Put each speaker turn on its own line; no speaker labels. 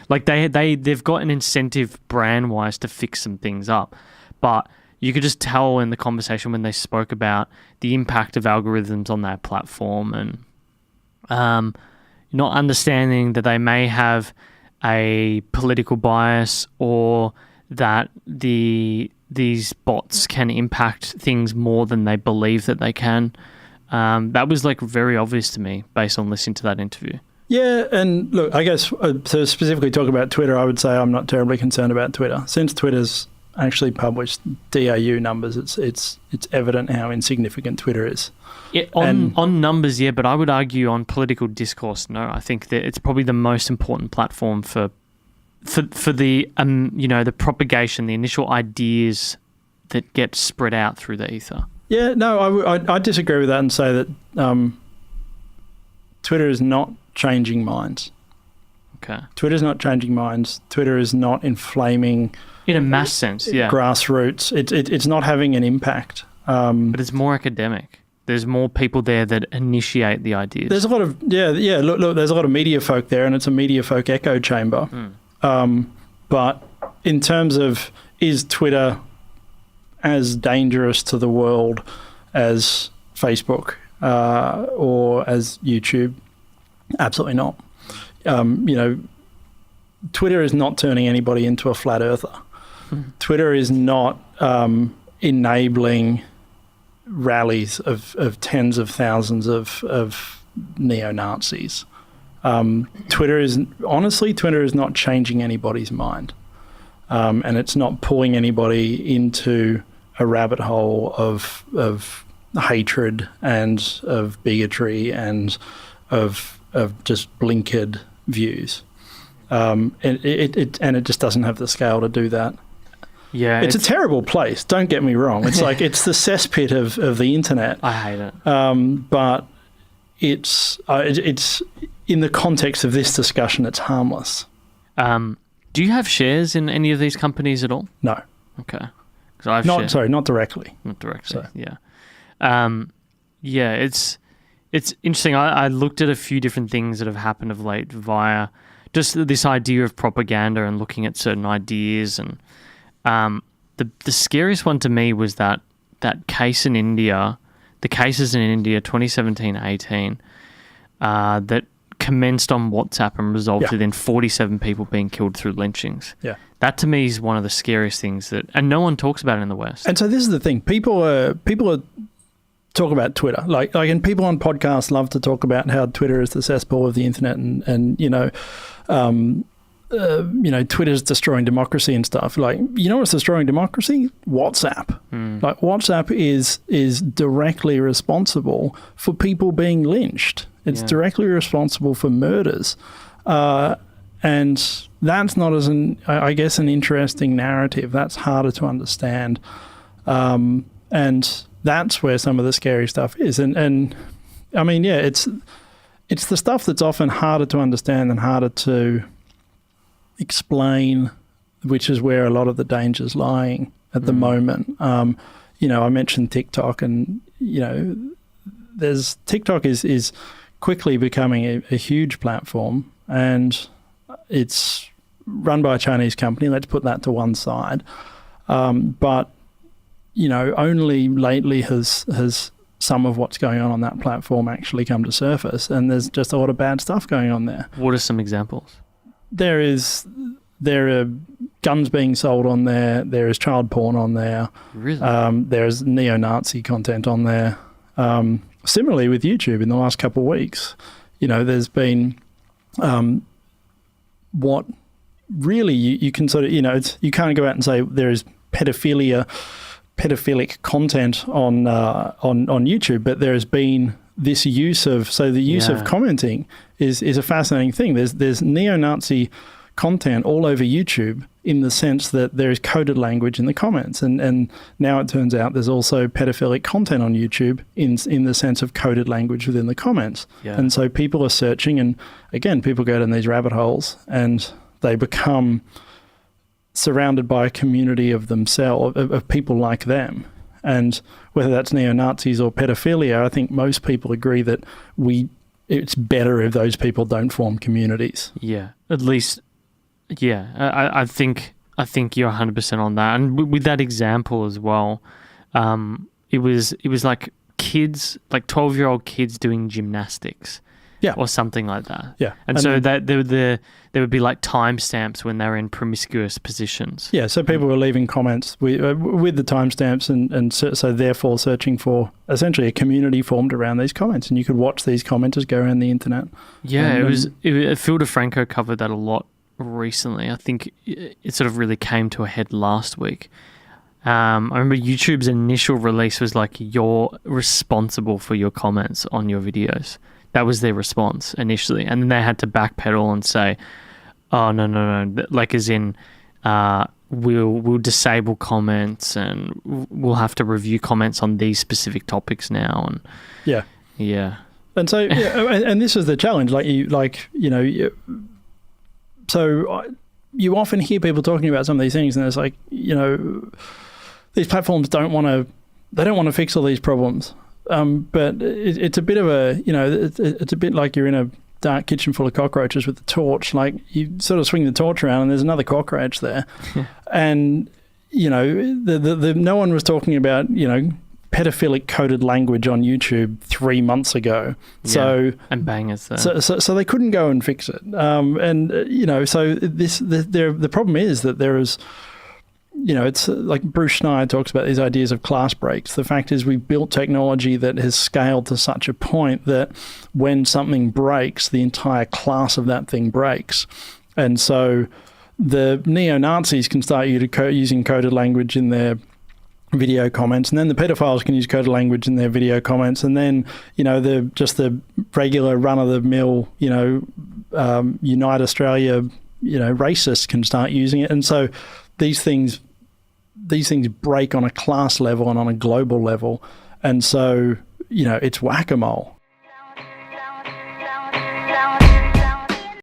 Like they've got an incentive brand-wise to fix some things up. But you could just tell in the conversation when they spoke about the impact of algorithms on their platform and not understanding that they may have a political bias or that these bots can impact things more than they believe that they can. That was like very obvious to me based on listening to that interview.
Yeah, and look, I guess to specifically talk about Twitter, I would say I'm not terribly concerned about Twitter. Since Twitter's actually published DAU numbers, it's evident how insignificant Twitter is.
Yeah, on numbers, yeah, but I would argue on political discourse, no. I think that it's probably the most important platform for the the propagation, the initial ideas that get spread out through the ether.
Yeah, no, I disagree with that and say that Twitter is not changing minds.
Okay.
Twitter's not changing minds. Twitter is not inflaming.
In a mass sense, yeah.
Grassroots. It's not having an impact.
But it's more academic. There's more people there that initiate the ideas.
There's a lot of look. There's a lot of media folk there, and it's a media folk echo chamber. But in terms of, is Twitter as dangerous to the world as Facebook or as YouTube? Absolutely not. Twitter is not turning anybody into a flat earther. Twitter is not enabling rallies of tens of thousands of neo-Nazis. Twitter is not changing anybody's mind. And it's not pulling anybody into a rabbit hole of hatred and of bigotry and of just blinkered views. And it just doesn't have the scale to do that.
Yeah,
it's a terrible place. Don't get me wrong. It's like it's the cesspit of the internet.
I hate it.
But it's in the context of this discussion, it's harmless.
Do you have shares in any of these companies at all?
No.
Okay.
Not directly.
Not directly. So. Yeah. It's interesting. I looked at a few different things that have happened of late via just this idea of propaganda and looking at certain ideas. And the scariest one to me was that case in India, the cases in India 2017-18 that commenced on WhatsApp and resulted in 47 people being killed through lynchings.
Yeah.
That to me is one of the scariest things and no one talks about it in the West.
And so this is the thing. People are talk about Twitter. And people on podcasts love to talk about how Twitter is the cesspool of the internet and Twitter's destroying democracy and stuff. What's destroying democracy? WhatsApp. Like WhatsApp is directly responsible for people being lynched. It's directly responsible for murders. And that's not an interesting narrative. That's harder to understand. And that's where some of the scary stuff is. And I mean, yeah, it's the stuff that's often harder to understand and harder to explain, which is where a lot of the danger's lying at the moment. I mentioned TikTok, and TikTok is quickly becoming a huge platform, and it's run by a Chinese company. Let's put that to one side. But only lately has some of what's going on that platform actually come to surface, and there's just a lot of bad stuff going on there.
What are some examples?
There are guns being sold on there. There is child porn on there.
Really?
There's neo-Nazi content on there. Similarly with YouTube in the last couple of weeks, there's been what really you can sort of, you can't go out and say there is pedophilic content on YouTube, but there has been this use of commenting is a fascinating thing. There's neo-Nazi content all over YouTube in the sense that there is coded language in the comments, and now it turns out there's also pedophilic content on YouTube in the sense of coded language within the comments. And so people are searching, and again, people go down these rabbit holes and they become surrounded by a community of themselves, of people like them. And whether that's neo-Nazis or pedophilia, I think most people agree that it's better if those people don't form communities.
Yeah, at least Yeah, I think you're 100% on that, and with that example as well, it was like kids, like 12-year-old kids doing gymnastics, or something like that.
Yeah,
and so that there would be like timestamps when they were in promiscuous positions.
Yeah, so people were leaving comments with the timestamps, and so therefore searching for essentially a community formed around these comments, and you could watch these commenters go around the internet.
Yeah, Phil DeFranco covered that a lot recently. I think it sort of really came to a head last week. I remember YouTube's initial release was like, you're responsible for your comments on your videos. That was their response initially. And then they had to backpedal and say, oh, no. Like as in, we'll disable comments and we'll have to review comments on these specific topics now. And yeah. And
so, and this is the challenge. So you often hear people talking about some of these things, and it's like, these platforms don't want to fix all these problems. But it's a bit of it's a bit like you're in a dark kitchen full of cockroaches with a torch. Like you sort of swing the torch around and there's another cockroach there. And, no one was talking about, pedophilic coded language on YouTube 3 months ago. So
and bangers there.
So they couldn't go and fix it. So the problem is that there is, it's like Bruce Schneier talks about these ideas of class breaks. The fact is we've built technology that has scaled to such a point that when something breaks, the entire class of that thing breaks. And so the neo-Nazis can start using coded language in their video comments, and then the pedophiles can use coded language in their video comments, and then, the regular run-of-the-mill, Unite Australia, racists can start using it. And so these things break on a class level and on a global level. And so, it's whack-a-mole.